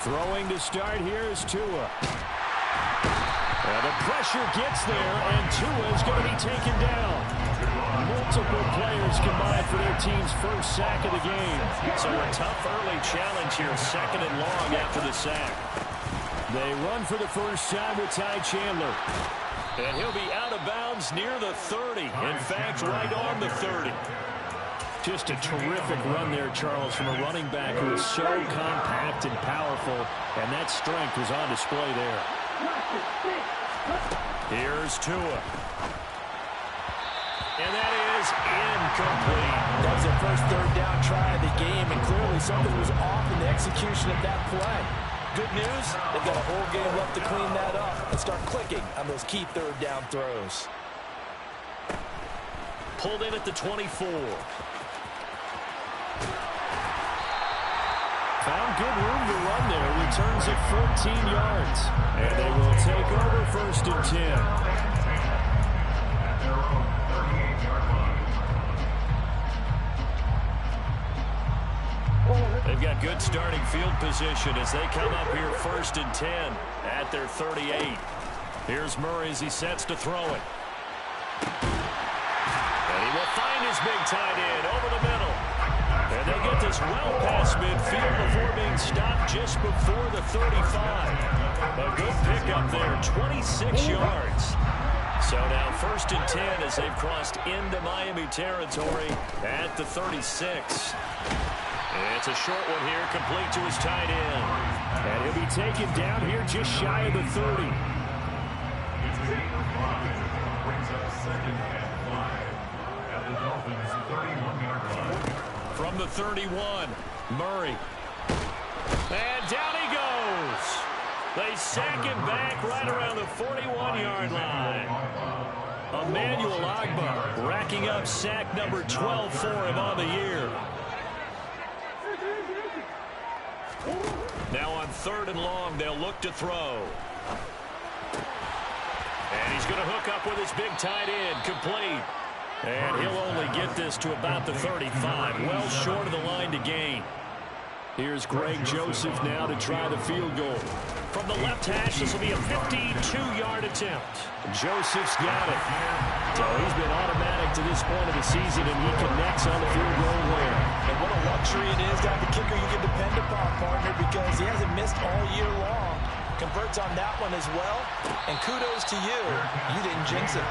Throwing to start here is Tua. The pressure gets there, and Tua is going to be taken down. Multiple players combined for their team's first sack of the game. So a tough early challenge here, 2nd and long after the sack. They run for the first time with Ty Chandler. And he'll be out of bounds near the 30. In fact, right on the 30. Just a terrific run there, Charles, from a running back who is so compact and powerful, and that strength was on display there. Here's Tua. And that is incomplete. That was their first 3rd down try of the game, and clearly something was off in the execution of that play. Good news, they've got a whole game left to clean that up and start clicking on those key 3rd down throws. Pulled in at the 24. Found good room to run there. Returns at 14 yards. And they will take over 1st and 10. They've got good starting field position as they come up here 1st and 10 at their 38. Here's Murray as he sets to throw it. And he will find his big tight end over the middle. And they get this well past midfield before being stopped just before the 35. A good pickup there, 26 yards. So now 1st and 10 as they've crossed into Miami territory at the 36. It's a short one here, complete to his tight end. And he'll be taken down here just shy of the 30. From the 31, Murray. And down he goes. They sack him back right around the 41-yard line. Emmanuel Agba racking up sack number 12 for him on the year. Now on 3rd and long, they'll look to throw. And he's going to hook up with his big tight end, complete. And he'll only get this to about the 35, well short of the line to gain. Here's Greg Joseph now to try the field goal. From the left hash, this will be a 52-yard attempt. Joseph's got it. So he's been automatic to this point of the season, and he connects on the field goal there. And what a luxury it is to have a kicker you can depend upon, partner, because he hasn't missed all year long. Converts on that one as well. And kudos to you. You didn't jinx it.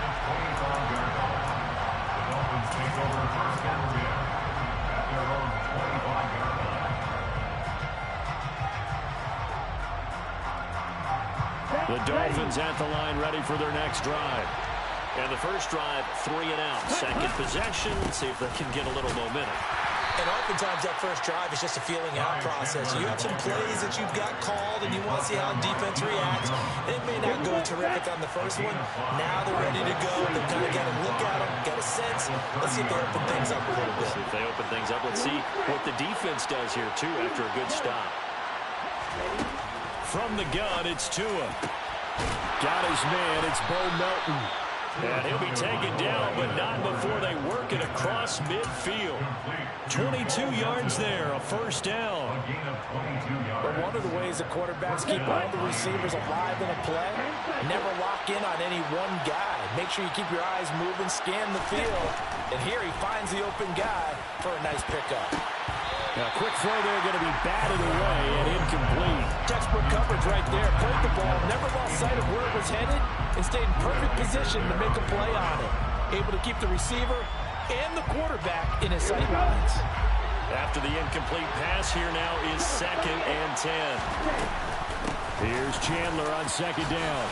The Dolphins at the line ready for their next drive. And the first drive, 3 and out. Second possession, see if they can get a little momentum. And oftentimes that first drive is just a feeling out process. You have some plays that you've got called and you want to see how defense reacts. It may not go terrific on the first one. Now they're ready to go. They've kind of got to look at them, get a sense. Let's see if they open things up a little bit. See if they open things up. Let's see what the defense does here, too, after a good stop. From the gun, it's Tua. Got his man. It's Bo Melton. And he'll be taken down, but not before they work it across midfield. 22 yards there, a first down. But one of the ways the quarterbacks keep all the receivers alive in a play, never lock in on any one guy. Make sure you keep your eyes moving, scan the field. And here he finds the open guy for a nice pickup. Now, quick throw there, going to be batted away and incomplete. Textbook coverage right there. Played the ball, never lost sight of where it was headed, and stayed in perfect position to make a play on it. Able to keep the receiver and the quarterback in his sight lines. After the incomplete pass, here now is 2nd and 10. Here's Chandler on 2nd down.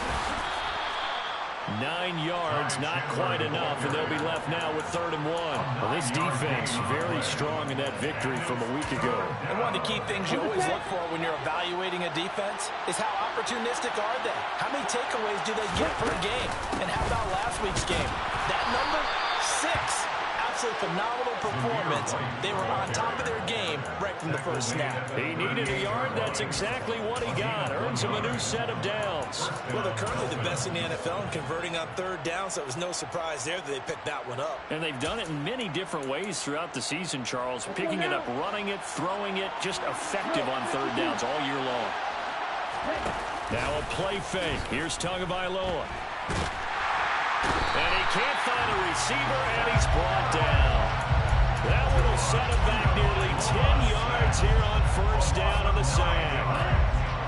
9 yards, not quite enough, and they'll be left now with 3rd and 1. Well, this defense very strong in that victory from a week ago. And one of the key things you always look for when you're evaluating a defense is how opportunistic are they? How many takeaways do they get per game? And how about last week's game? That number, 6. Absolutely phenomenal performance. They were on top of their game right from the first snap. He needed a yard. That's exactly what he got. Earns him a new set of downs. Well, they're currently the best in the NFL in converting on 3rd down, so it was no surprise there that they picked that one up. And they've done it in many different ways throughout the season, Charles. Picking it up, running it, throwing it, just effective on 3rd downs all year long. Now a play fake. Here's Tagovailoa. And he can't find a receiver, and he's brought down. That one will set him back nearly 10 yards here on first down on the sack.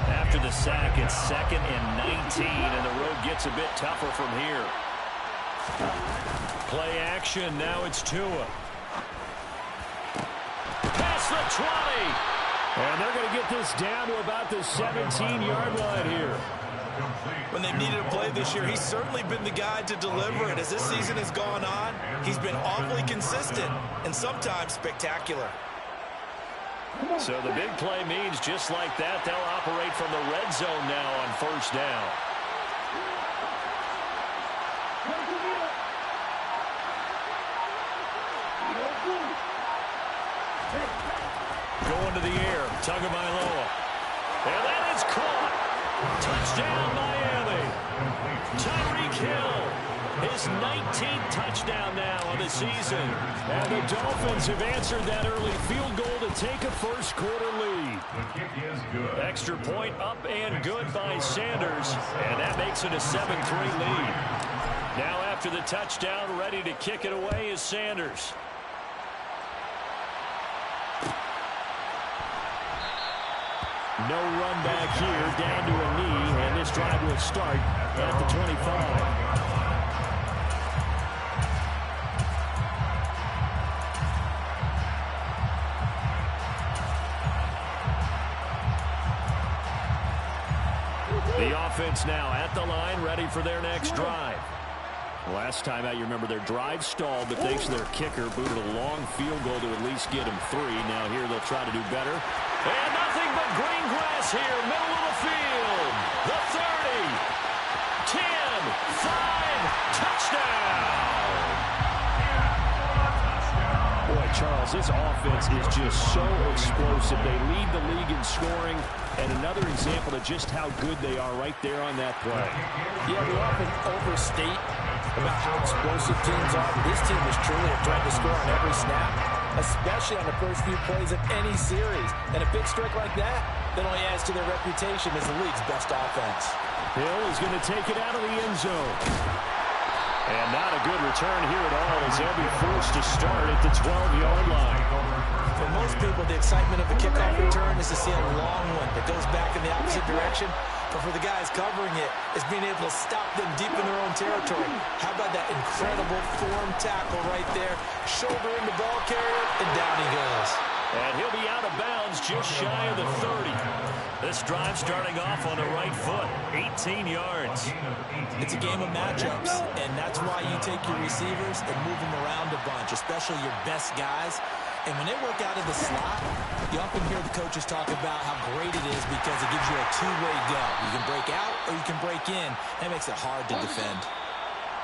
After the sack, it's 2nd and 19, and the road gets a bit tougher from here. Play action. Now it's Tua. Past the 20. And they're going to get this down to about the 17-yard line here. When they've needed a play this year, he's certainly been the guy to deliver it. As this season has gone on, he's been awfully consistent and sometimes spectacular. So the big play means just like that, they'll operate from the red zone now on first down. Going to the air, Tagovailoa. And that is caught. Touchdown, Miami. Tyreek Hill, his 19th touchdown now of the season. And the Dolphins have answered that early field goal to take a first-quarter lead. Extra point up and good by Sanders. And that makes it a 7-3 lead. Now after the touchdown, ready to kick it away is Sanders. No run back here, down to a knee, and this drive will start at the 25. The offense now at the line, ready for their next drive. Last time out, you remember their drive stalled, but thanks to their kicker, booted a long field goal to at least get them 3. Now here they'll try to do better. And nothing but green grass here, middle of the field. The 30, 10, 5, touchdown. Boy, Charles, this offense is just so explosive. They lead the league in scoring, and another example of just how good they are right there on that play. Yeah, we often overstate about how explosive teams are, but this team is truly a threat to score on every snap, especially on the first few plays of any series. And a big strike like that only adds to their reputation as the league's best offense. Hill is going to take it out of the end zone. And not a good return here at all, as they'll be forced to start at the 12-yard line. For most people, the excitement of a kickoff return is to see a long one that goes back in the opposite direction. But for the guys covering it, it's being able to stop them deep in their own territory. How about that incredible form tackle right there? Shoulder in the ball carrier, and down he goes. And he'll be out of bounds just shy of the 30. This drive starting off on the right foot, 18 yards. It's a game of matchups, and that's why you take your receivers and move them around a bunch, especially your best guys. And when they work out of the slot, you often hear the coaches talk about how great it is because it gives you a two-way go. You can break out or you can break in. That makes it hard to defend.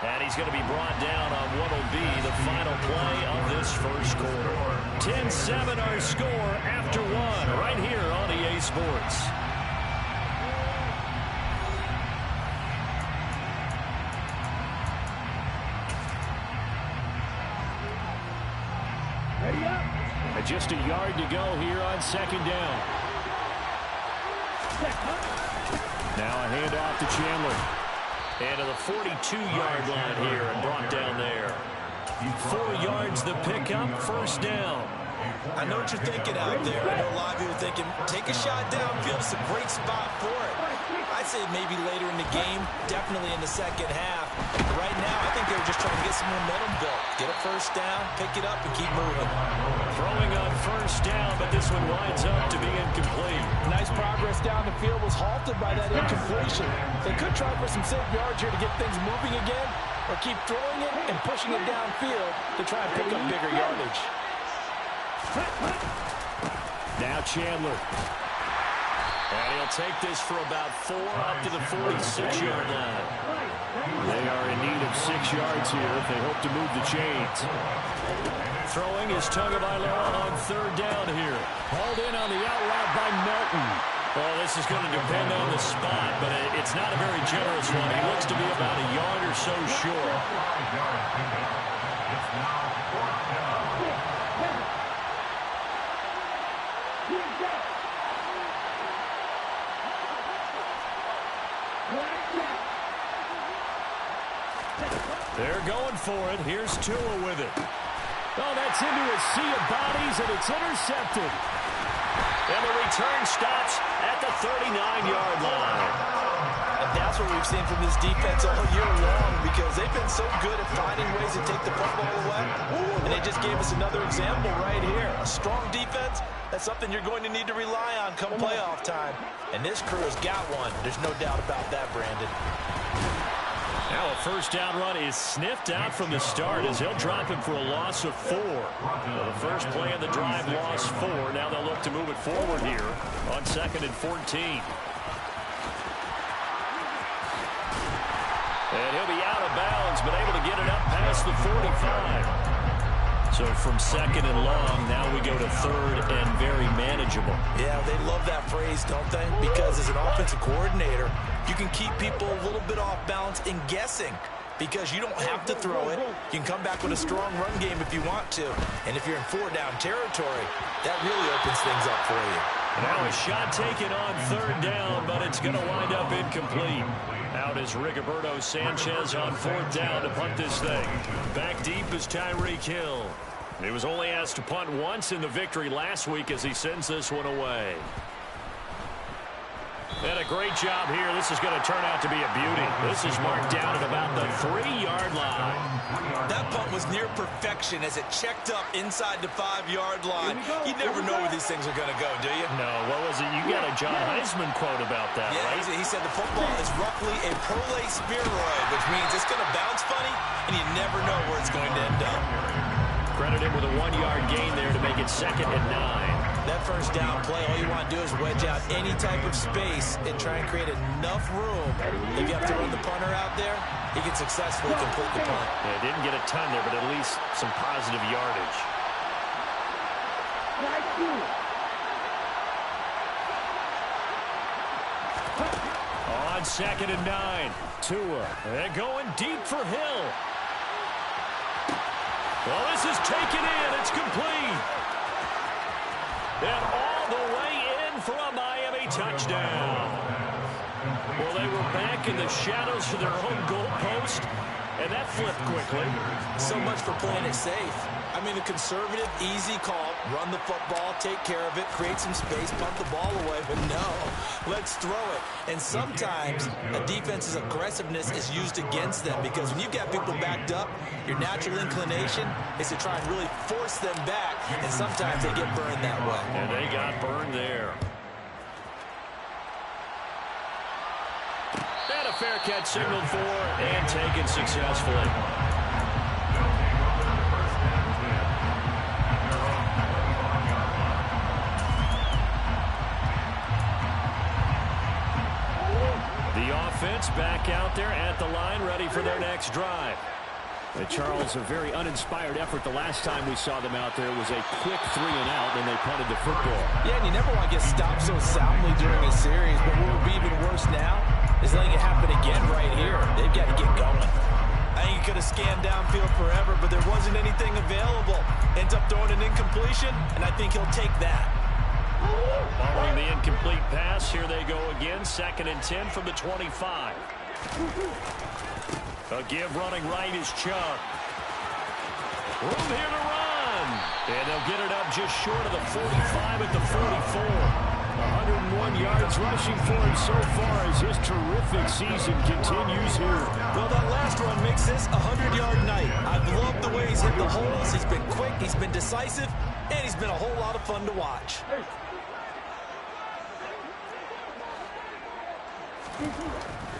And he's going to be brought down on what will be the final play of this first quarter. 10-7 our score after 1 right here on EA Sports. And just a yard to go here on second down. Now a handoff to Chandler. And to the 42-yard line here and brought down there. 4 yards the pickup, first down. I know what you're thinking out there. I know a lot of you are thinking, take a shot downfield. It's a great spot for it. I'd say maybe later in the game, definitely in the second half. Right now, I think they were just trying to get some momentum built. Get a first down, pick it up, and keep moving. Throwing on first down, but this one winds up to be incomplete. Nice progress down the field was halted by that incompletion. They could try for some safe yards here to get things moving again, or keep throwing it and pushing it downfield to try and pick up bigger yardage. Now Chandler. And he'll take this for about 4 up to the 46-yard line. They are in need of 6 yards here if they hope to move the chains. Throwing is Tagovailoa on third down here. Hauled in on the out route by Melton. Well, this is going to depend on the spot, but it's not a very generous one. He looks to be about a yard or so short. for it. Here's Tua with it. Oh, that's into a sea of bodies, and it's intercepted. And the return stops at the 39-yard line. And that's what we've seen from this defense all year long, because they've been so good at finding ways to take the football away. And they just gave us another example right here. A strong defense, that's something you're going to need to rely on come playoff time. And this crew has got one. There's no doubt about that, Brandon. Now a first down run is sniffed out from the start as he'll drop him for a loss of 4. Well, the first play of the drive lost 4. Now they'll look to move it forward here on 2nd and 14. And he'll be out of bounds, but able to get it up past the 45. So from 2nd and long, now we go to 3rd and very manageable. Yeah, they love that phrase, don't they? Because as an offensive coordinator, you can keep people a little bit off balance and guessing, because you don't have to throw it. You can come back with a strong run game if you want to. And if you're in 4-down territory, that really opens things up for you. Now a shot taken on 3rd down, but it's going to wind up incomplete. Out is Rigoberto Sanchez on 4th down to punt this thing. Back deep is Tyreek Hill. He was only asked to punt once in the victory last week as he sends this one away. And a great job here. This is going to turn out to be a beauty. This is marked down at about the 3-yard line. That punt was near perfection as it checked up inside the 5-yard line. You never know where these things are going to go, do you? No, what was it? You got a John Heisman quote about that, yeah, right? He said the football is roughly a prolate spheroid, which means it's going to bounce funny, and you never know where it's going to end up. Credit him with a 1-yard gain there to make it 2nd and 9. That first down play, all you want to do is wedge out any type of space and try and create enough room. If you have to run the punter out there, he can successfully complete the punt. Yeah, didn't get a ton there, but at least some positive yardage. On 2nd and 9, Tua. They're going deep for Hill. Well, this is taken in. It's complete. And all the way in for a Miami touchdown. Well, they were back in the shadows of their own goalpost, and that flipped quickly. So much for playing it safe. I mean, the conservative, easy call, run the football, take care of it, create some space, punt the ball away, but no, let's throw it. And sometimes a defense's aggressiveness is used against them, because when you've got people backed up, your natural inclination is to try and really force them back, and sometimes they get burned that way. And they got burned there. And a fair catch signaled for and taken successfully. Offense back out there at the line, ready for their next drive. Charles, a very uninspired effort the last time we saw them out there. It was a quick 3 and out, and they punted the football. Yeah, and you never want to get stopped so soundly during a series, but what would be even worse now is letting it happen again right here. They've got to get going. I think he could have scanned downfield forever, but there wasn't anything available. Ends up throwing an incompletion, and I think he'll take that. Following the incomplete pass, here they go again. 2nd and 10 from the 25. A give running right is Chubb. Room here to run. And they'll get it up just short of the 45 at the 44. 101 yards rushing for him so far as his terrific season continues here. Well, that last run makes this a 100-yard night. I've loved the way he's hit the holes. He's been quick, he's been decisive, and he's been a whole lot of fun to watch.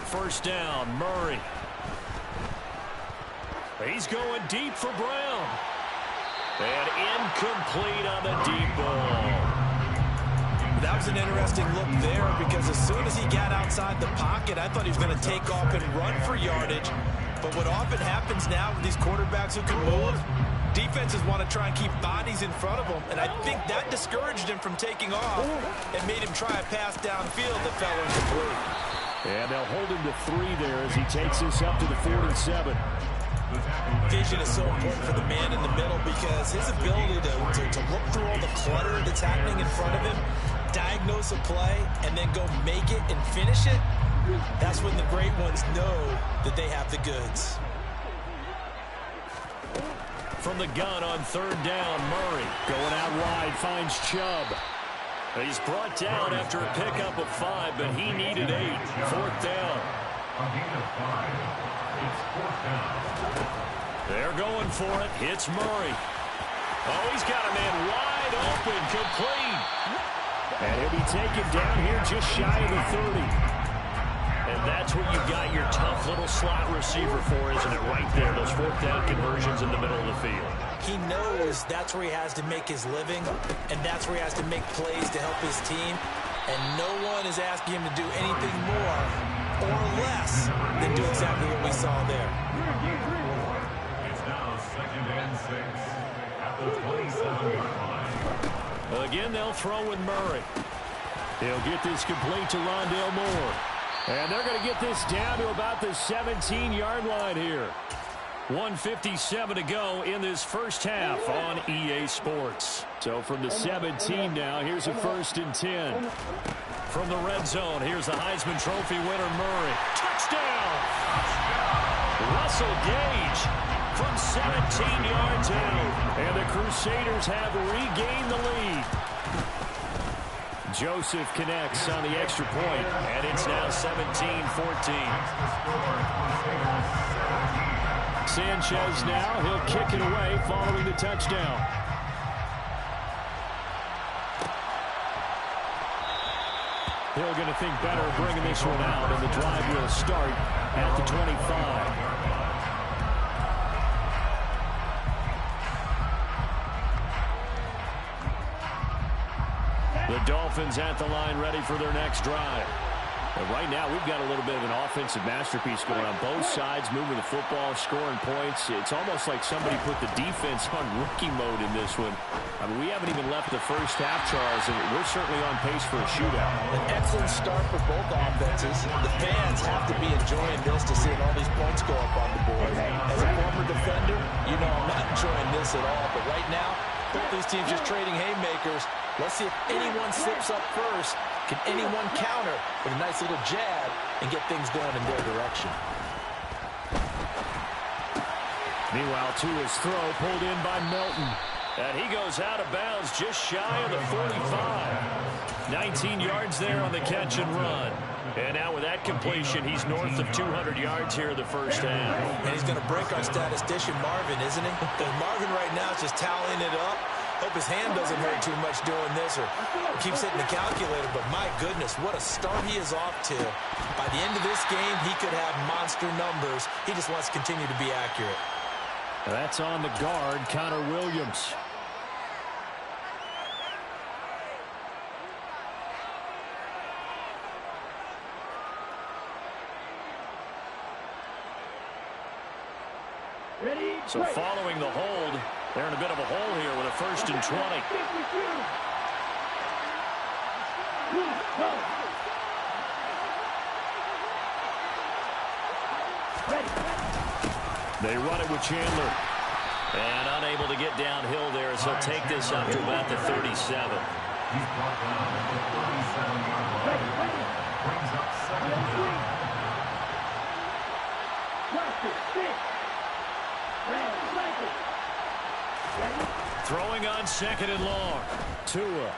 First down, Murray. He's going deep for Brown. And incomplete on the deep ball. That was an interesting look there, because as soon as he got outside the pocket, I thought he was going to take off and run for yardage. But what often happens now with these quarterbacks who can move, defenses want to try and keep bodies in front of them, and I think that discouraged him from taking off and made him try a pass downfield that fell incomplete. And they'll hold him to 3 there as he takes this up to the 47. Vision is so important for the man in the middle, because his ability to look through all the clutter that's happening in front of him, diagnose a play, and then go make it and finish it, that's when the great ones know that they have the goods. from the gun on third down. Murray going out wide, finds Chubb. He's brought down after a pickup of 5, but he needed 8. Fourth down. They're going for it. Hits Murray. Oh, he's got a man wide open, complete. And he'll be taken down here just shy of the 30. And that's what you've got your tough little slot receiver for, isn't it? Right there, those fourth down conversions in the middle of the field. He knows that's where he has to make his living, and that's where he has to make plays to help his team. And no one is asking him to do anything more or less than do exactly what we saw there. It's now 2nd and 6 at the 27-yard line. Again, they'll throw with Murray. He'll get this complete to Rondale Moore. And they're going to get this down to about the 17-yard line here. 1:57 to go in this first half on EA Sports. So from the 17 now, here's a 1st and 10. From the red zone, here's the Heisman Trophy winner, Murray. Touchdown! Russell Gage from 17 yards out. And the Crusaders have regained the lead. Joseph connects on the extra point, and it's now 17-14. Sanchez now, he'll kick it away following the touchdown. Hill going to think better of bringing this one out, and the drive will start at the 25. The Dolphins at the line, ready for their next drive. And right now, we've got a little bit of an offensive masterpiece going on both sides, moving the football, scoring points. It's almost like somebody put the defense on rookie mode in this one. I mean, we haven't even left the first half, Charles, and we're certainly on pace for a shootout. An excellent start for both offenses. The fans have to be enjoying this to seeing all these points go up on the board. As a former defender, you know I'm not enjoying this at all, but right now, both these teams just trading haymakers. Let's see if anyone slips up first. Can anyone counter with a nice little jab and get things going in their direction? Meanwhile, Tua's throw pulled in by Melton. And he goes out of bounds just shy of the 45. 19 yards there on the catch and run. And now with that completion, he's north of 200 yards here in the first half. And he's going to break our statistician Marvin, isn't he? Because Marvin right now is just tallying it up. Hope his hand doesn't hurt too much doing this or keeps hitting the calculator. But my goodness, what a start he is off to. By the end of this game, he could have monster numbers. He just wants to continue to be accurate. That's on the guard, Connor Williams. So following the hold, they're in a bit of a hole here with a 1st and 20. They run it with Chandler. And unable to get downhill there as he'll take this up to about the 37. He's brought down at the 37-yard line. Brings up 2nd down. Throwing on 2nd and long. Tua.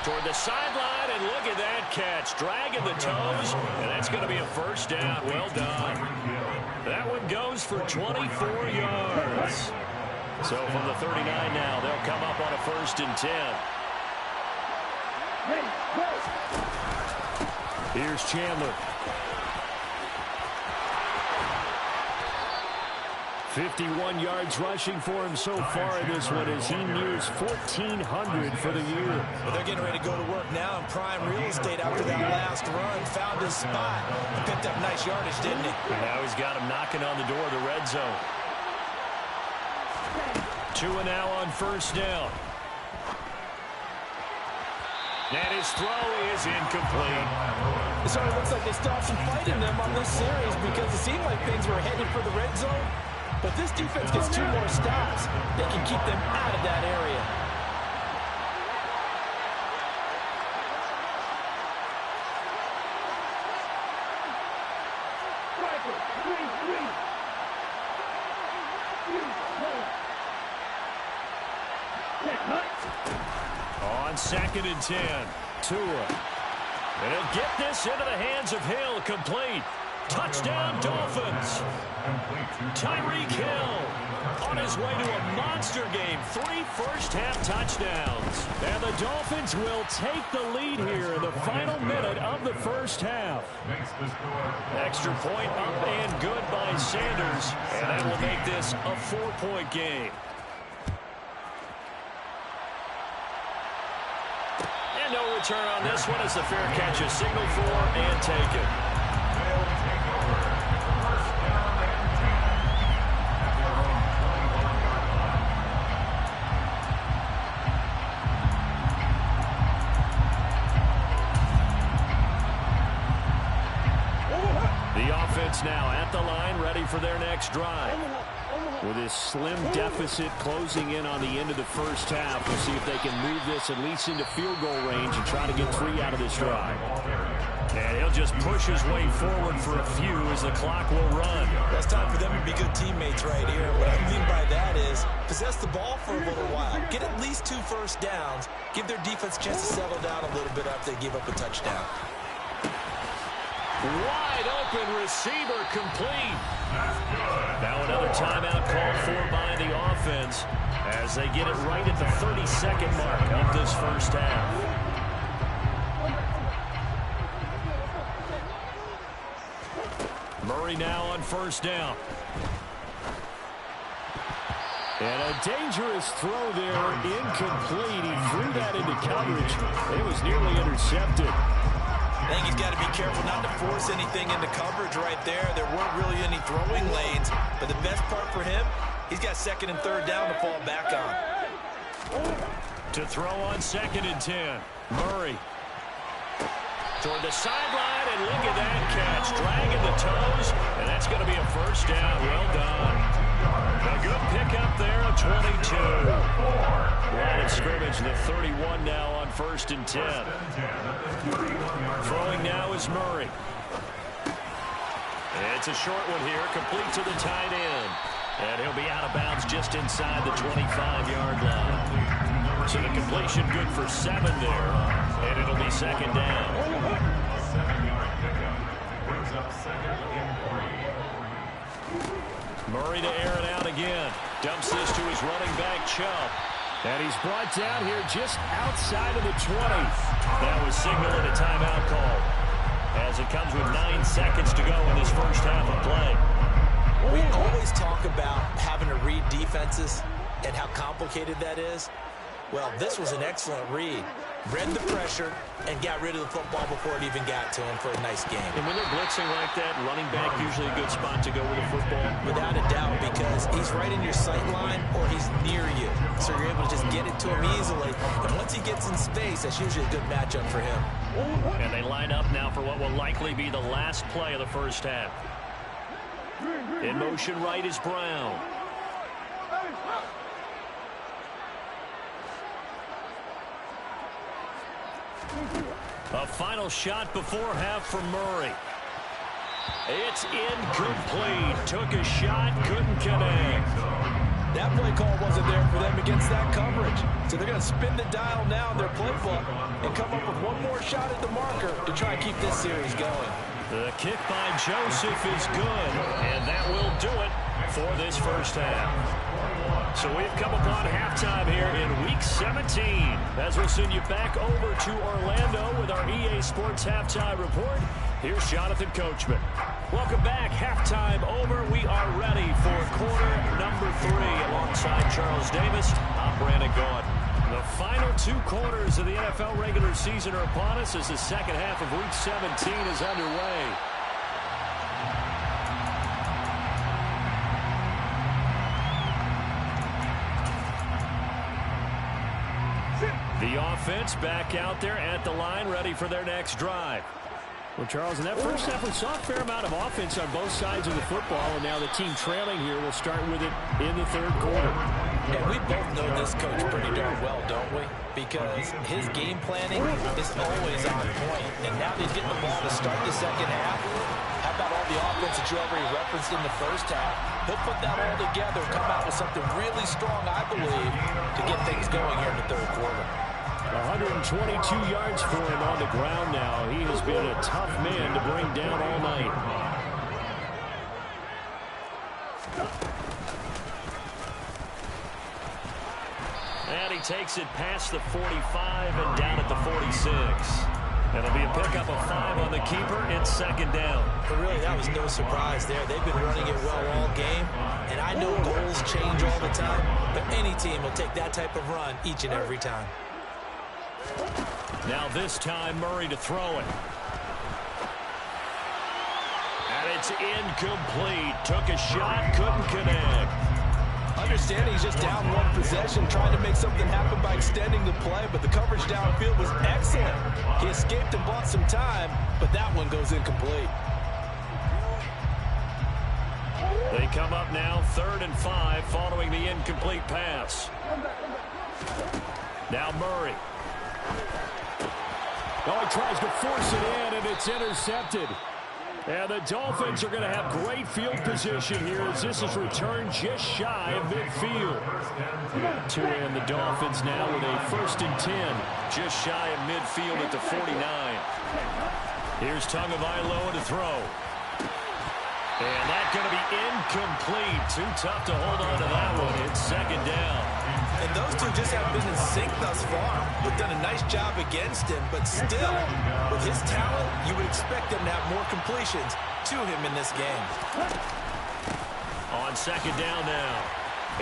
Toward the sideline, and look at that catch. Dragging the toes, and that's going to be a 1st down. Well done. That one goes for 24 yards. So from the 39 now, they'll come up on a 1st and 10. Here's Chandler. 51 yards rushing for him so far in this one as he nears 1,400 for the year. Well, they're getting ready to go to work now in prime real estate after that last run. Found his spot. He picked up nice yardage, didn't he? And now he's got him knocking on the door of the red zone. Tua now on 1st down. And his throw is incomplete. It sort of looks like they still have some fight in them on this series because it seemed like things were headed for the red zone. But this defense gets 2 more stops. They can keep them out of that area. on 2nd and 10. Tua. And he'll get this into the hands of Hill. Complete. Touchdown, Dolphins. Tyreek Hill on his way to a monster game. 3 first-half touchdowns. And the Dolphins will take the lead here in the final minute of the first half. Extra point up and good by Sanders. And that will make this a 4-point game. And no return on this one as the fair catch is signaled for and taken. Now at the line, ready for their next drive. With this slim deficit closing in on the end of the first half, we'll see if they can move this at least into field goal range and try to get 3 out of this drive. And he'll just push his way forward for a few as the clock will run. It's time for them to be good teammates right here. What I mean by that is possess the ball for a little while. Get at least 2 first downs. Give their defense a chance to settle down a little bit after they give up a touchdown. Wide open receiver complete. Now another timeout called for by the offense as they get it right at the 30-second mark of this first half. Murray now on first down. And a dangerous throw there, incomplete. He threw that into coverage. It was nearly intercepted. I think he's got to be careful not to force anything into coverage right there. There weren't really any throwing lanes, but the best part for him, he's got 2nd and 3rd down to fall back on. To throw on 2nd and 10. Murray. Toward the sideline, and look at that catch. Dragging the toes, and that's going to be a first down. Well done. A good pickup there, a 22. Line of scrimmage, the 31 now on 1st and 10. Throwing now is Murray. It's a short one here, complete to the tight end. And he'll be out of bounds just inside the 25-yard line. So the completion good for 7 there, and it'll be 2nd down. 7-yard pickup brings up 2nd and 3. Murray to air it out again. Dumps this to his running back, Chubb. And he's brought down here just outside of the 20. That was signaling a timeout call as it comes with 9 seconds to go in this first half of play. We always talk about having to read defenses and how complicated that is. Well, this was an excellent read. Read the pressure and got rid of the football before it even got to him for a nice game. And when they're blitzing like that, running back usually a good spot to go with the football. Without a doubt, because he's right in your sight line or he's near you. So you're able to just get it to him easily. And once he gets in space, that's usually a good matchup for him. And they line up now for what will likely be the last play of the first half. In motion right is Brown. A final shot before half from Murray. It's incomplete. Took a shot, couldn't connect. That play call wasn't there for them against that coverage. So they're going to spin the dial now in their playbook and come up with one more shot at the marker to try and keep this series going. The kick by Joseph is good, and that will do it for this first half. So we've come upon halftime here in Week 17 as we'll send you back over to Orlando with our EA Sports Halftime Report. Here's Jonathan Coachman. Welcome back. Halftime over. We are ready for quarter number 3 alongside Charles Davis. I'm Brandon Gaudin. The final 2 quarters of the NFL regular season are upon us as the second half of Week 17 is underway. The offense back out there at the line, ready for their next drive. Well, Charles, in that first half, we saw a fair amount of offense on both sides of the football, and now the team trailing here will start with it in the third quarter. And we both know this coach pretty darn well, don't we? Because his game planning is always on point. And now he's getting the ball to start the second half. How about all the offense that you already referenced in the first half? He'll put that all together and come out with something really strong, I believe, to get things going here in the third quarter. 22 yards for him on the ground now. He has been a tough man to bring down all night. And he takes it past the 45 and down at the 46. It'll be a pickup of 5 on the keeper. It's second down. But really, that was no surprise there. They've been running it well all game. And I know goals change all the time, but any team will take that type of run each and every time. Now this time, Murray to throw it. And it's incomplete. Took a shot, couldn't connect. Understanding he's just down one possession, trying to make something happen by extending the play, but the coverage downfield was excellent. He escaped and bought some time, but that one goes incomplete. They come up now 3rd and 5 following the incomplete pass. Now Murray. Oh, he tries to force it in, and it's intercepted. And the Dolphins are going to have great field position here as this is returned just shy of midfield. And the Dolphins now with a 1st and 10. Just shy of midfield at the 49. Here's Tagovailoa to throw. And that's going to be incomplete. Too tough to hold on to that one. It's second down. And those two just haven't been in sync thus far. They've done a nice job against him, but still, with his talent, you would expect them to have more completions to him in this game. On second down now,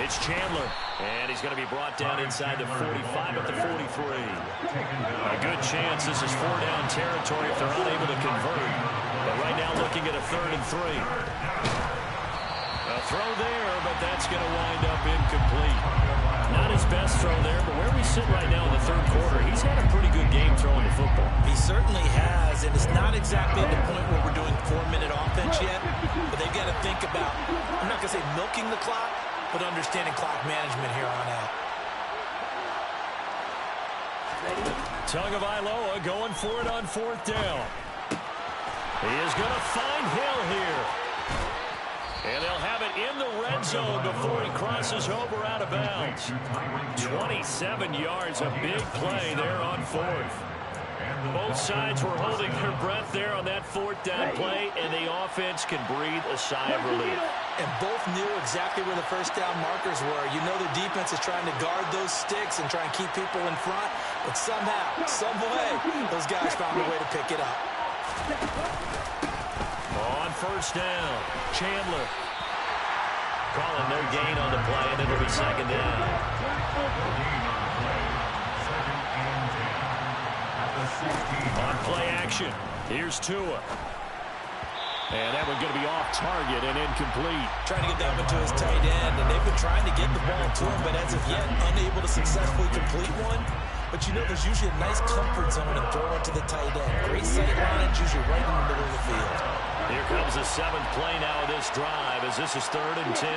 it's Chandler. And he's going to be brought down inside the 45 at the 43. A good chance this is 4-down territory if they're unable to convert. But right now looking at a 3rd and 3. A throw there, but that's going to wind up incomplete. Not his best throw there, but where we sit right now in the 3rd quarter, he's had a pretty good game throwing the football. He certainly has, and it's not exactly at the point where we're doing 4-minute offense yet, but they've got to think about, I'm not going to say milking the clock, but understanding clock management here on out. Tagovailoa going for it on 4th down. He is going to find Hill here. And they'll have it in the red zone before he crosses over out of bounds. 27 yards, a big play there on 4th. Both sides were holding their breath there on that 4th down play, and the offense can breathe a sigh of relief. And both knew exactly where the 1st down markers were. You know the defense is trying to guard those sticks and try and keep people in front, but somehow, some way, those guys found a way to pick it up. On 1st down, Chandler calling no gain on the play, and it'll be second down. On play action, here's Tua. And that one's going to be off target and incomplete. Trying to get that one to his tight end, and they've been trying to get the ball to him, but as of yet, unable to successfully complete one. But you know there's usually a nice comfort zone and throw it to the tight end. Great sight lines, usually right in the middle of the field. Here comes the 7th play now of this drive as this is 3rd and 10.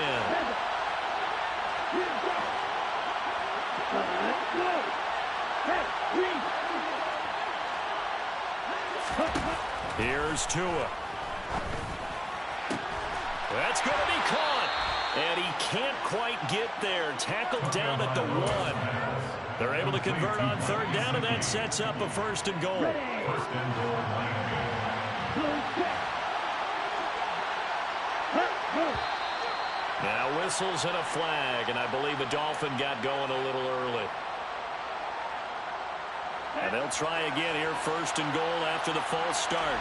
Here's Tua. That's going to be caught. And he can't quite get there. Tackled down at the 1. They're able to convert on 3rd down, and that sets up a 1st and goal. Now whistles and a flag, and I believe a Dolphin got going a little early. And they'll try again here, 1st and goal after the false start.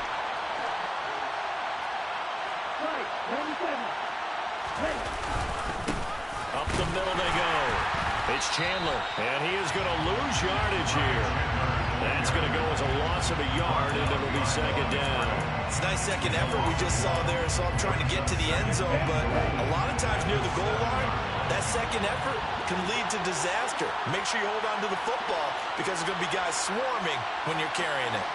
Up the middle they go. It's Chandler, and he is going to lose yardage here. That's going to go as a loss of a yard, and it'll be second down. It's a nice second effort we just saw there. So I'm trying to get to the end zone, but a lot of times near the goal line, that second effort can lead to disaster. Make sure you hold on to the football because there's going to be guys swarming when you're carrying it.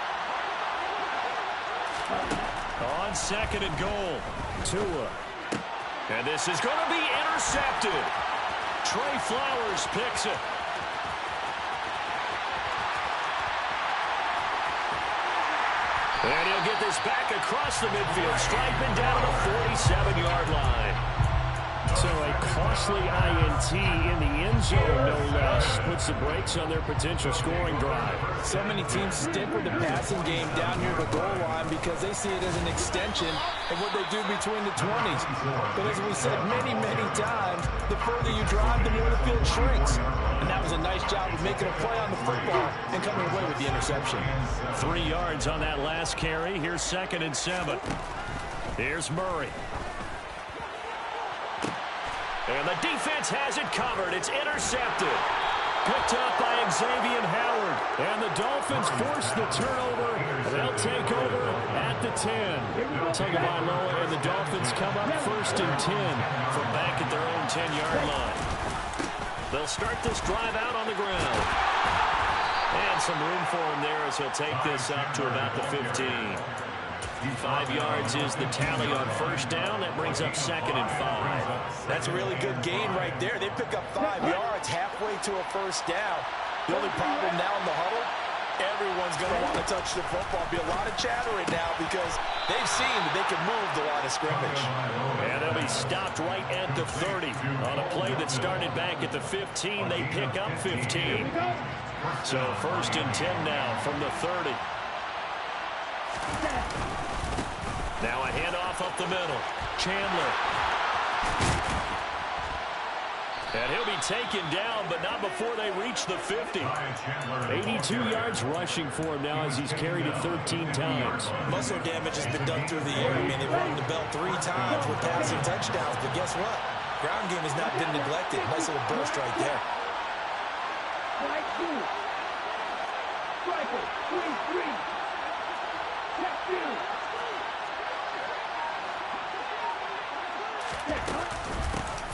On 2nd and goal, Tua. And this is going to be intercepted. Trey Flowers picks it. And he'll get this back across the midfield, stripe and down to the 47-yard line. So a costly INT in the end zone, no less, puts the brakes on their potential scoring drive. So many teams stick with the passing game down near the goal line because they see it as an extension of what they do between the 20s. But as we said many, many times, the further you drive, the more the field shrinks. And that was a nice job of making a play on the football and coming away with the interception. 3 yards on that last carry. Here's 2nd and 7. Here's Murray. And the defense has it covered. It's intercepted. Picked up by Xavier Howard. And the Dolphins force the turnover. They'll take over at the 10. Tagovailoa and the Dolphins come up 1st and 10 from back at their own 10-yard line. They'll start this drive out on the ground. And some room for him there as he'll take this up to about the 15. 5 yards is the tally on 1st down. That brings up 2nd and 5. That's a really good gain right there. They pick up 5 yards halfway to a 1st down. The only problem now in the huddle, everyone's going to want to touch the football. Be a lot of chattering now because they've seen that they can move the line of scrimmage. And they'll be stopped right at the 30. On a play that started back at the 15, they pick up 15. So 1st and 10 now from the 30. Now a handoff up the middle. Chandler. And he'll be taken down, but not before they reach the 50. 82 yards rushing for him now as he's carried it 13 times. Muscle damage has been done through the air. I mean, they rung the bell 3 times with passing touchdowns, but guess what? Ground game has not been neglected. Nice little burst right there.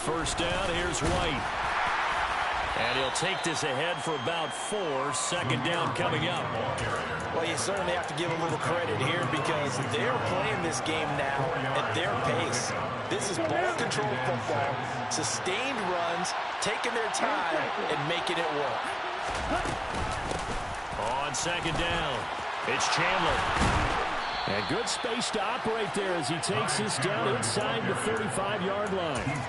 First down, here's White. And he'll take this ahead for about 4. 2nd down coming up. Well, you certainly have to give a little credit here because they're playing this game now at their pace. This is ball control football, sustained runs, taking their time, and making it work. On 2nd down, it's Chandler. And good space to operate there as he takes this down inside the 35-yard line.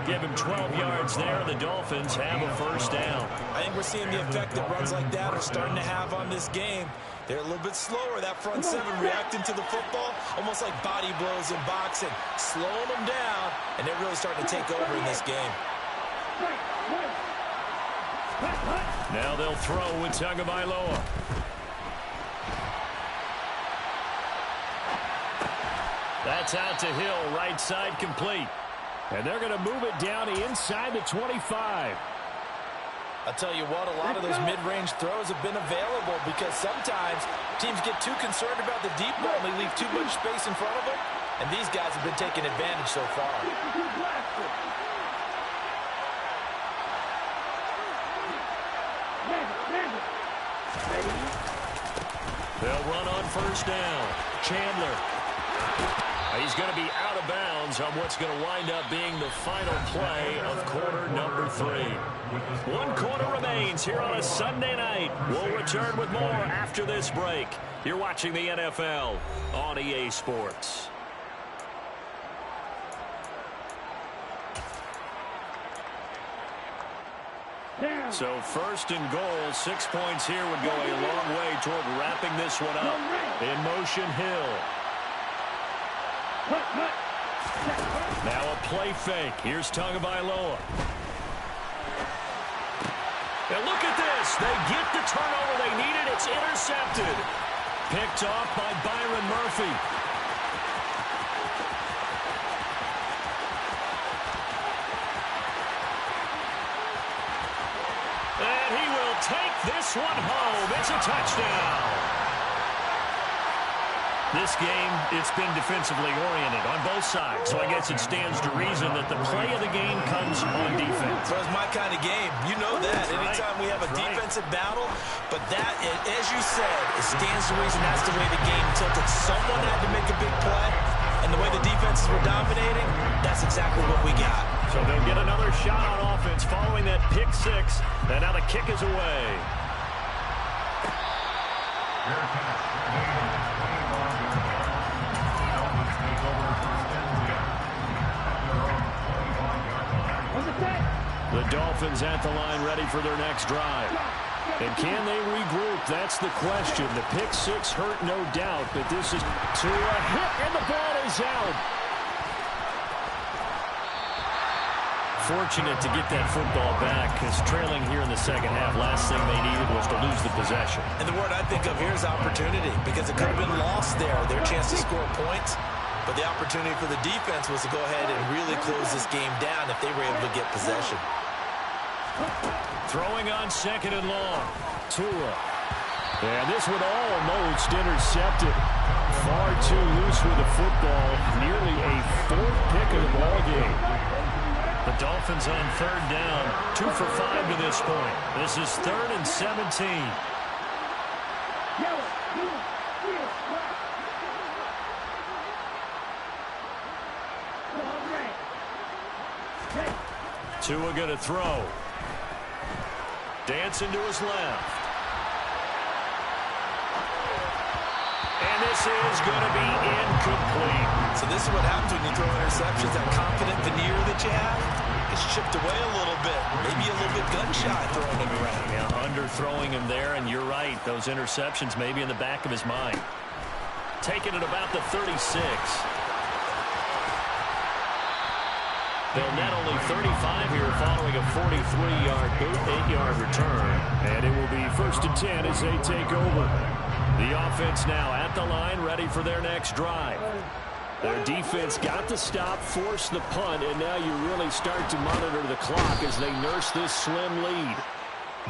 Give him 12 yards there. The Dolphins have a 1st down. I think we're seeing the effect that runs like that are starting to have on this game. They're a little bit slower, that front 7 reacting to the football, almost like body blows in boxing, slowing them down, and they're really starting to take over in this game. Now they'll throw with Tagovailoa. That's out to Hill, right side complete. And they're going to move it down inside the 25. I'll tell you what, a lot of those mid-range throws have been available because sometimes teams get too concerned about the deep ball and they leave too much space in front of them. And these guys have been taking advantage so far. They'll run on 1st down. Chandler. He's going to be out of bounds on what's going to wind up being the final play of quarter number 3. 1 quarter remains here on a Sunday night. We'll return with more after this break. You're watching the NFL on EA Sports. So 1st and goal, 6 points here would go a long way toward wrapping this one up. In motion, Hill. Now a play fake. Here's Tagovailoa. And look at this. They get the turnover they needed. It's intercepted. Picked off by Byron Murphy. And he will take this one home. It's a touchdown. This game, it's been defensively oriented on both sides, so I guess it stands to reason that the play of the game comes on defense. So it's my kind of game. You know that. Anytime we have a defensive battle, but that, as you said, it stands to reason that's the way the game tilted. Someone had to make a big play, and the way the defenses were dominating, that's exactly what we got. So they'll get another shot on offense following that pick 6, and now the kick is away. Dolphins at the line ready for their next drive. And can they regroup? That's the question. The pick six hurt, no doubt, but this is to a hit, and the ball is out. Fortunate to get that football back, because trailing here in the second half, last thing they needed was to lose the possession. And the word I think of here is opportunity, because it could have been lost there, their chance to score points. But the opportunity for the defense was to go ahead and really close this game down if they were able to get possession. Throwing on second and long. Tua. And this one almost intercepted. Far too loose with the football. Nearly a fourth pick of the ball game. The Dolphins on third down. 2 for 5 to this point. This is 3rd and 17. Tua going to throw. Dancing to his left. And this is going to be incomplete. So this is what happens when you throw interceptions. That confident veneer that you have gets chipped away a little bit. Maybe a little bit gun-shy throwing it around. Yeah, underthrowing him there, and you're right. Those interceptions may be in the back of his mind. Taking it about the 36. They'll net only 35 here following a 43-yard, 8-yard return. And it will be 1st and 10 as they take over. The offense now at the line, ready for their next drive. Their defense got the stop, forced the punt, and now you really start to monitor the clock as they nurse this slim lead.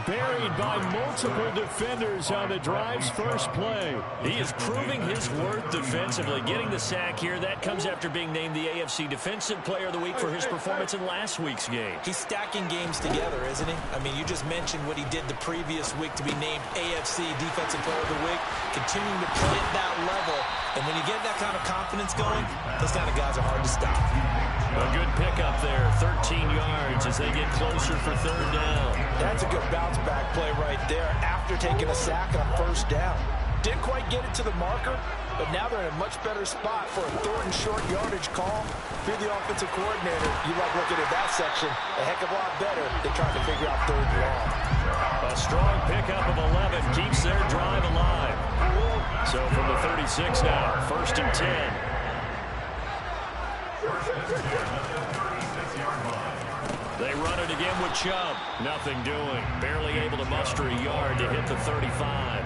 Buried by multiple defenders on the drive's first play. He is proving his worth defensively. Getting the sack here, that comes after being named the AFC Defensive Player of the Week for his performance in last week's game. He's stacking games together, isn't he? I mean, you just mentioned what he did the previous week to be named AFC Defensive Player of the Week. Continuing to play at that level. And when you get that kind of confidence going, those kind of guys are hard to stop. A good pickup there, 13 yards as they get closer for third down. That's a good bounce-back play right there after taking a sack on first down. Didn't quite get it to the marker, but now they're in a much better spot for a third and short yardage call. If you're the offensive coordinator, you like looking at that section a heck of a lot better than trying to figure out third and long. A strong pickup of 11 keeps their drive alive. So from the 36 now, 1st and 10. They run it again with Chubb. Nothing doing. Barely able to muster a yard to hit the 35.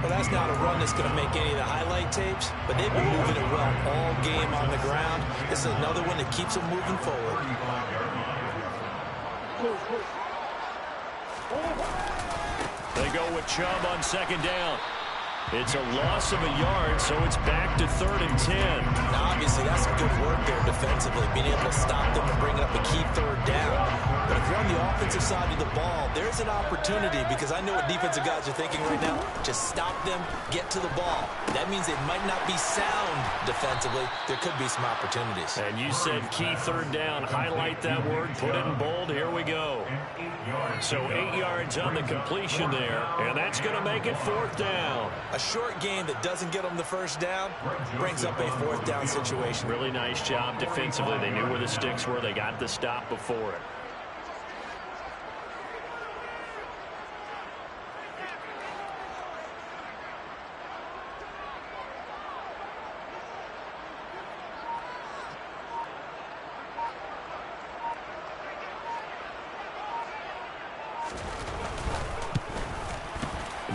Well, that's not a run that's going to make any of the highlight tapes, but they've been moving it well all game on the ground. This is another one that keeps them moving forward. They go with Chubb on second down. It's a loss of a yard, so it's back to 3rd and 10. Now, obviously, that's some good work there defensively, being able to stop them and bring up a key third down. But if you're on the offensive side of the ball, there's an opportunity, because I know what defensive guys are thinking right now. Just stop them, get to the ball. That means they might not be sound defensively. There could be some opportunities. And you said key third down. Highlight that word, put it in bold. Here we go. So 8 yards on the completion there, and that's going to make it 4th down. A short game that doesn't get them the first down brings up a 4th down situation. Really nice job defensively. They knew where the sticks were. They got the stop before it.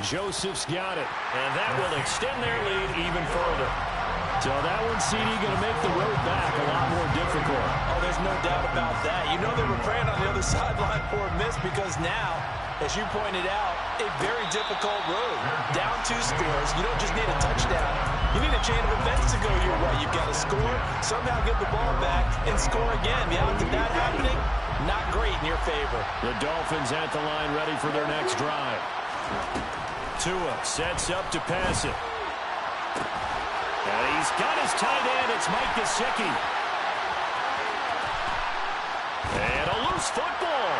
Joseph's got it, and that will extend their lead even further. So that one, CD, going to make the road back a lot more difficult. Oh, there's no doubt about that. You know they were praying on the other sideline for a miss, because now, as you pointed out, a very difficult road. Down 2 scores. You don't just need a touchdown. You need a chain of events to go your way. You've got to score, somehow get the ball back, and score again. The odds of that happening, not great in your favor. The Dolphins at the line ready for their next drive. Tua sets up to pass it. And he's got his tight end. It's Mike Gesicki. And a loose football.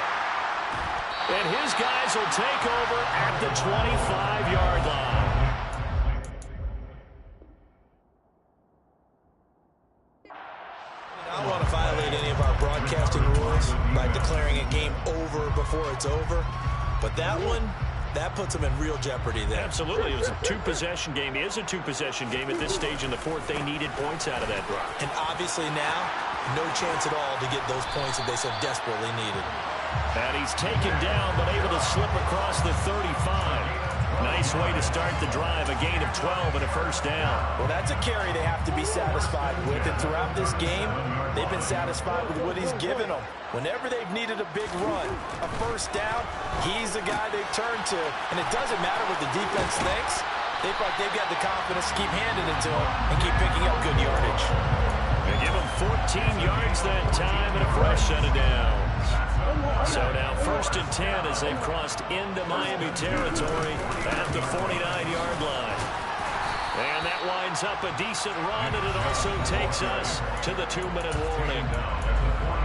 And his guys will take over at the 25-yard line. I don't want to violate any of our broadcasting rules by declaring a game over over before it's over. But that one, that puts them in real jeopardy there. Absolutely. It was a two-possession game. It is a two-possession game at this stage in the fourth. They needed points out of that drive. And obviously now, no chance at all to get those points that they so desperately needed. And he's taken down, but able to slip across the 35. Nice way to start the drive, a gain of 12 and a first down. Well, that's a carry they have to be satisfied with. And throughout this game, they've been satisfied with what he's given them. Whenever they've needed a big run, a first down, he's the guy they turn to. And it doesn't matter what the defense thinks. They feel like they've got the confidence to keep handing it to him and keep picking up good yardage. They give him 14 yards that time and a fresh set of downs. So now 1st and 10 as they've crossed into Miami territory at the 49-yard line. And that winds up a decent run, and it also takes us to the 2-minute warning.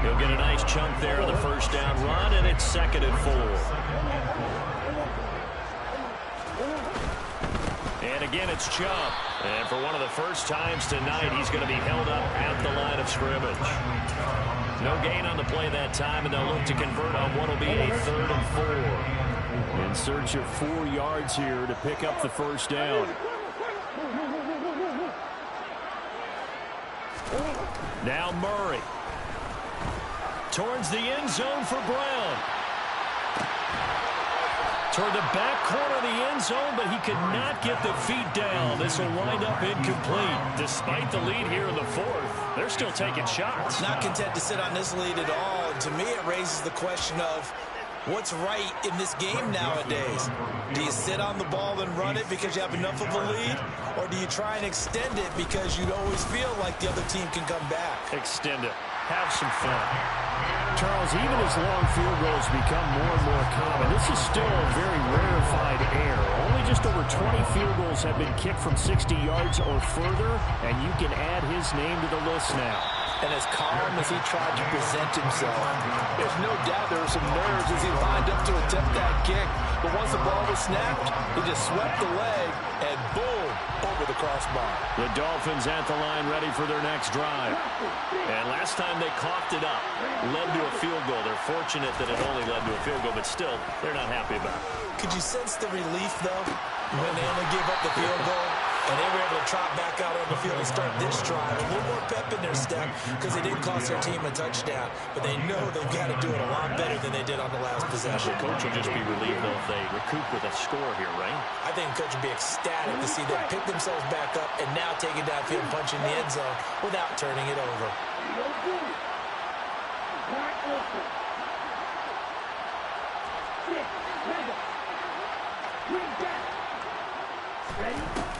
He'll get a nice chunk there on the first down run, and it's 2nd and 4. And again, it's Chubb. And for one of the first times tonight, he's going to be held up at the line of scrimmage. No gain on the play that time, and they'll look to convert on what will be a 3rd and 4. In search of 4 yards here to pick up the first down. Now Murray. Towards the end zone for Brown. Toward the back corner of the end zone, but he could not get the feet down. This will wind up incomplete. Despite the lead here in the 4th, they're still taking shots. Not content to sit on this lead at all. And to me, it raises the question of what's right in this game nowadays. Do you sit on the ball and run it because you have enough of a lead? Or do you try and extend it because you always feel like the other team can come back? Extend it. Have some fun. Charles, even as long field goals become more and more common, this is still a very rarefied air. Only just over 20 field goals have been kicked from 60 yards or further, and you can add his name to the list now. And as calm as he tried to present himself, there's no doubt there were some nerves as he lined up to attempt that kick. But once the ball was snapped, he just swept the leg, and boom, over the crossbar. The Dolphins at the line ready for their next drive. And last time they coughed it up, led to a field goal. They're fortunate that it only led to a field goal, but still, they're not happy about it. Could you sense the relief, though, when they only gave up the field goal? And they were able to trot back out on the field and start this drive. A little more pep in their step because they didn't cost their team a touchdown. But they know they've got to do it a lot better than they did on the last possession. The coach will just be relieved, though, if they recoup with a score here, right? I think the coach will be ecstatic to see them pick themselves back up and now take it downfield, punching the end zone without turning it over.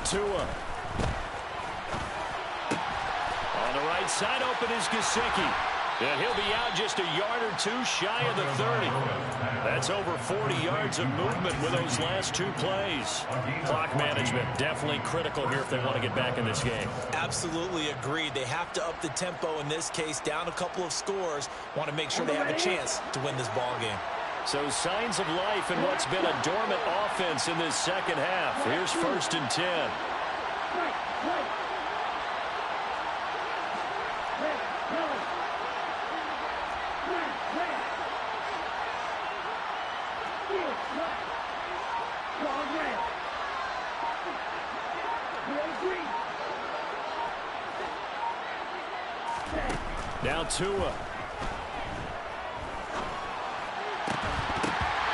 Tua. On the right side, open is Gesicki. And he'll be out just a yard or two shy of the 30. That's over 40 yards of movement with those last 2 plays. Clock management definitely critical here if they want to get back in this game. Absolutely agreed. They have to up the tempo in this case, down a couple of scores. Want to make sure they have a chance to win this ball game. So signs of life in what's been a dormant offense in this second half. Here's 1st and 10. Now Tua.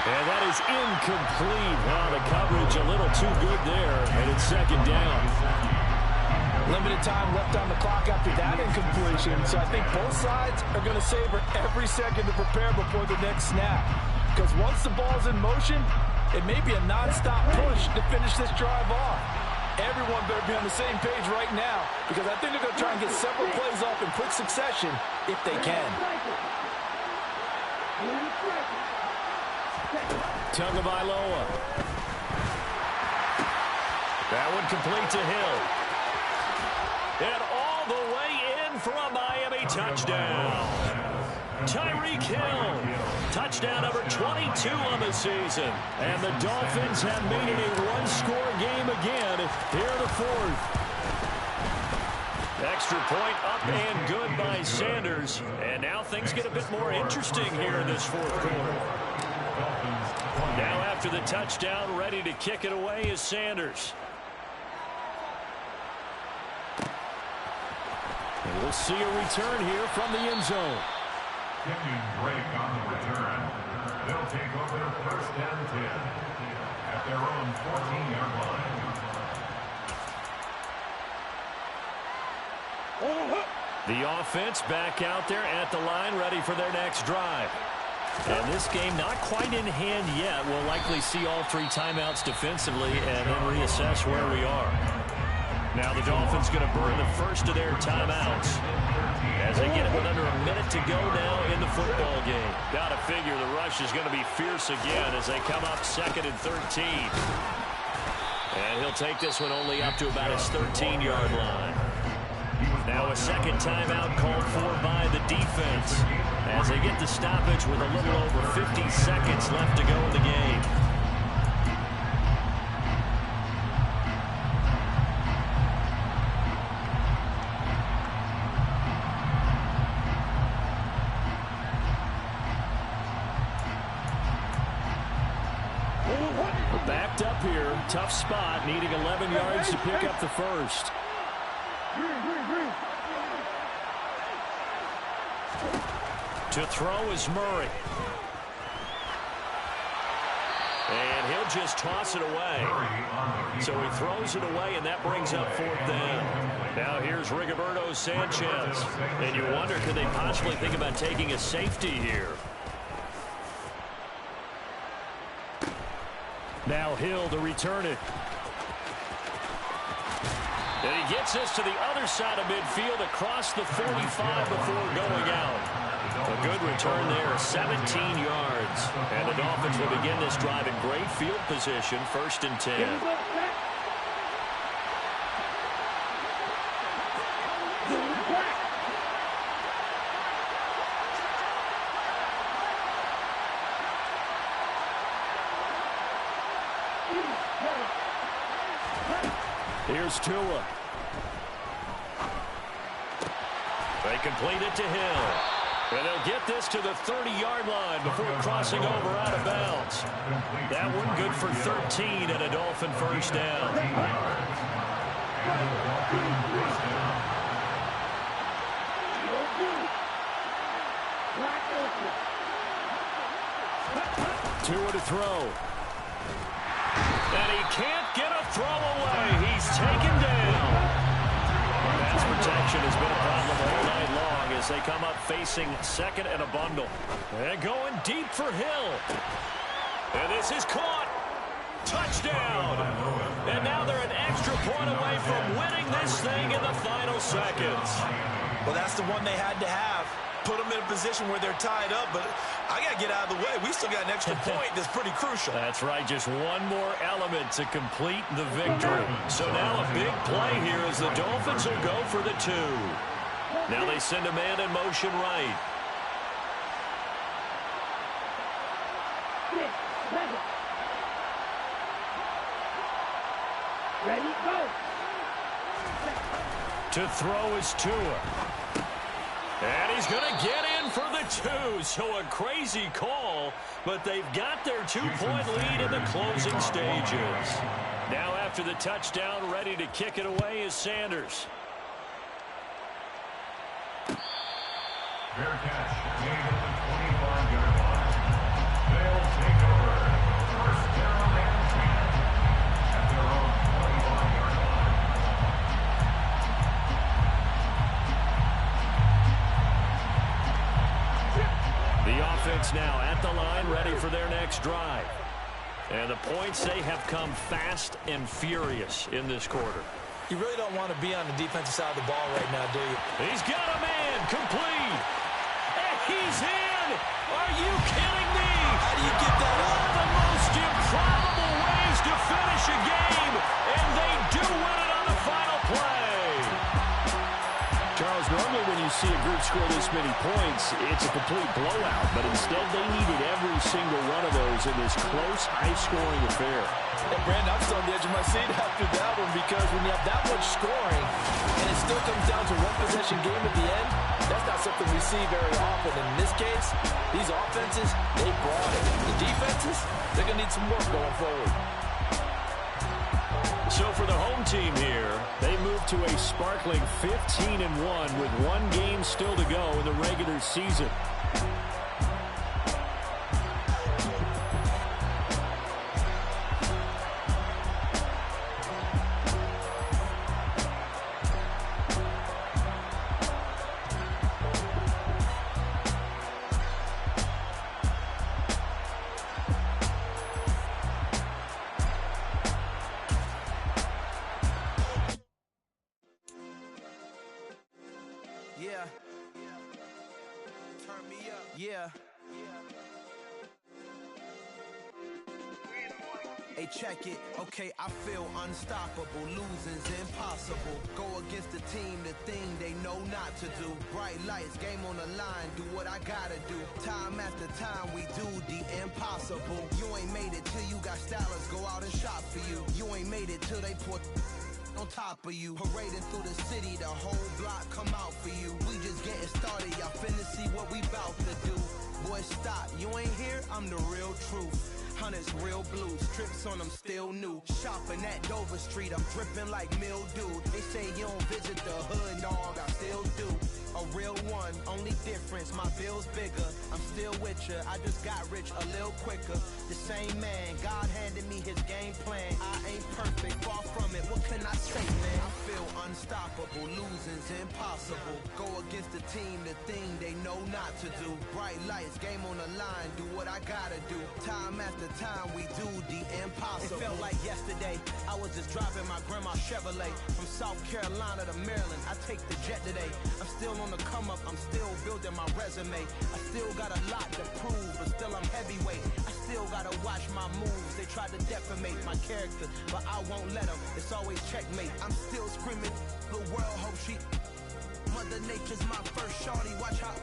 And that is incomplete. Wow, the coverage a little too good there. And it's 2nd down. Limited time left on the clock after that incompletion. So I think both sides are going to savor every second to prepare before the next snap. Because once the ball's in motion, it may be a nonstop push to finish this drive off. Everyone better be on the same page right now, because I think they're going to try and get several plays off in quick succession if they can. Tagovailoa. That one complete to Hill. And all the way in for a Miami touchdown. Tyreek Hill. Touchdown number 22 on the season. And the Dolphins have made it a one-score game again here in the 4th. Extra point up and good by Sanders. And now things get a bit more interesting here in this fourth quarter. Now after the touchdown, ready to kick it away is Sanders. And we'll see a return here from the end zone. Kenyon Drake on the return. They'll take over first and 10 at their own 14-yard line. The offense back out there at the line, ready for their next drive. And this game not quite in hand yet. We'll likely see all three timeouts defensively and then reassess where we are. Now the Dolphins going to burn the first of their timeouts as they get it with under a minute to go now in the football game. Got to figure the rush is going to be fierce again as they come up 2nd and 13. And he'll take this one only up to about his 13-yard line. Now a second timeout called for by the defense as they get the stoppage with a little over 50 seconds left to go in the game. Backed up here, tough spot, needing 11 yards to pick up the first. To throw is Murray. And he'll just toss it away. So he throws it away, and that brings up 4th down. Now here's Rigoberto Sanchez. And you wonder, could they possibly think about taking a safety here? Now Hill to return it. And he gets this to the other side of midfield across the 45 before going out. A good return there, 17 yards. And the Dolphins will begin this drive in great field position, 1st and 10. Here's Tua. They complete it to Hill. And they'll get this to the 30-yard line before crossing over out of bounds. That one good for 13 and a Dolphin first down. Tua to throw. And he can't get a throw away. He's taken down. Pass protection has been a problem all night long as they come up facing 2nd and a bundle. And going deep for Hill. And this is caught. Touchdown. And now they're an extra point away from winning this thing in the final seconds. Well, that's the one they had to have. Put them in a position where they're tied up, but I got to get out of the way. We still got an extra point that's pretty crucial. That's right, just one more element to complete the victory. So now a big play here as the Dolphins will go for the 2. Now they send a man in motion right. Ready, go. To throw is Tua. And he's going to get in for the 2. So a crazy call, but they've got their 2-point lead in the closing stages. Now after the touchdown, ready to kick it away is Sanders. Fair catch made at the 25-yard line. They'll take over first down and 10 at their own 25-yard line. The offense now at the line, ready for their next drive. And the points, they have come fast and furious in this quarter. You really don't want to be on the defensive side of the ball right now, do you? He's got a man, complete. And he's in. Are you kidding me? How do you get that One up? of the most improbable ways to finish a game. And they do win it on the final play. Charles, normally when you see a group score this many points, it's a complete blowout. But instead, they needed every single one of those in this close, high-scoring affair. And Brandon, I'm still on the edge of my seat after that one, because when you have that much scoring and it still comes down to one possession game at the end, that's not something we see very often. And in this case, these offenses, they brought it. The defenses, they're going to need some work going forward. So for the home team here, they move to a sparkling 15-1 with one game still to go in the regular season. Yeah. Turn me up. Yeah. Hey, check it. Okay, I feel unstoppable. Losing's impossible. Go against the team, the thing they know not to do. Bright lights, game on the line. Do what I gotta do. Time after time, we do the impossible. You ain't made it till you got stylists go out and shop for you. You ain't made it till they put on top of you. Parading through the city, the whole block come out for you. We just getting started, y'all finna see what we bout to do. Boy, stop, you ain't here, I'm the real truth. Hunters, real blues, trips on them still new. Shopping at Dover Street, I'm dripping like mildew. They say you don't visit the hood, dog, I still do. A real one, only difference, my bill's bigger. I'm still with ya, I just got rich a little quicker. The same man, God handed me his game plan. I ain't perfect, far from it, what can I say, man? I feel unstoppable, losing's impossible. Go against the team, the thing they know not to do. Bright lights, game on the line, do what I gotta do. Time after time, we do the impossible. It felt like yesterday, I was just driving my grandma's Chevrolet. From South Carolina to Maryland, I take the jet today. I'm still on the come up, I'm still building my resume. I still got a lot to prove, but still I'm heavyweight. I still gotta watch my moves. They tried to defamate my character, but I won't let them. It's always checkmate. I'm still screaming, the world hope she. Mother Nature's my first shorty, watch how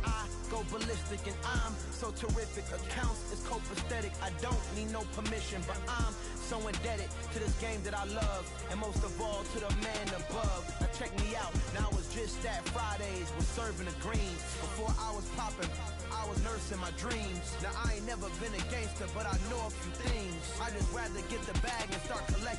I go ballistic, and I'm so terrific. Accounts is copacetic. I don't need no permission, but I'm so indebted to this game that I love, and most of all to the man above. Now check me out, now I was just at Fridays, was serving the greens. Before I was popping, I was nursing my dreams. Now I ain't never been a gangster, but I know a few things. I just rather get the bag and start collecting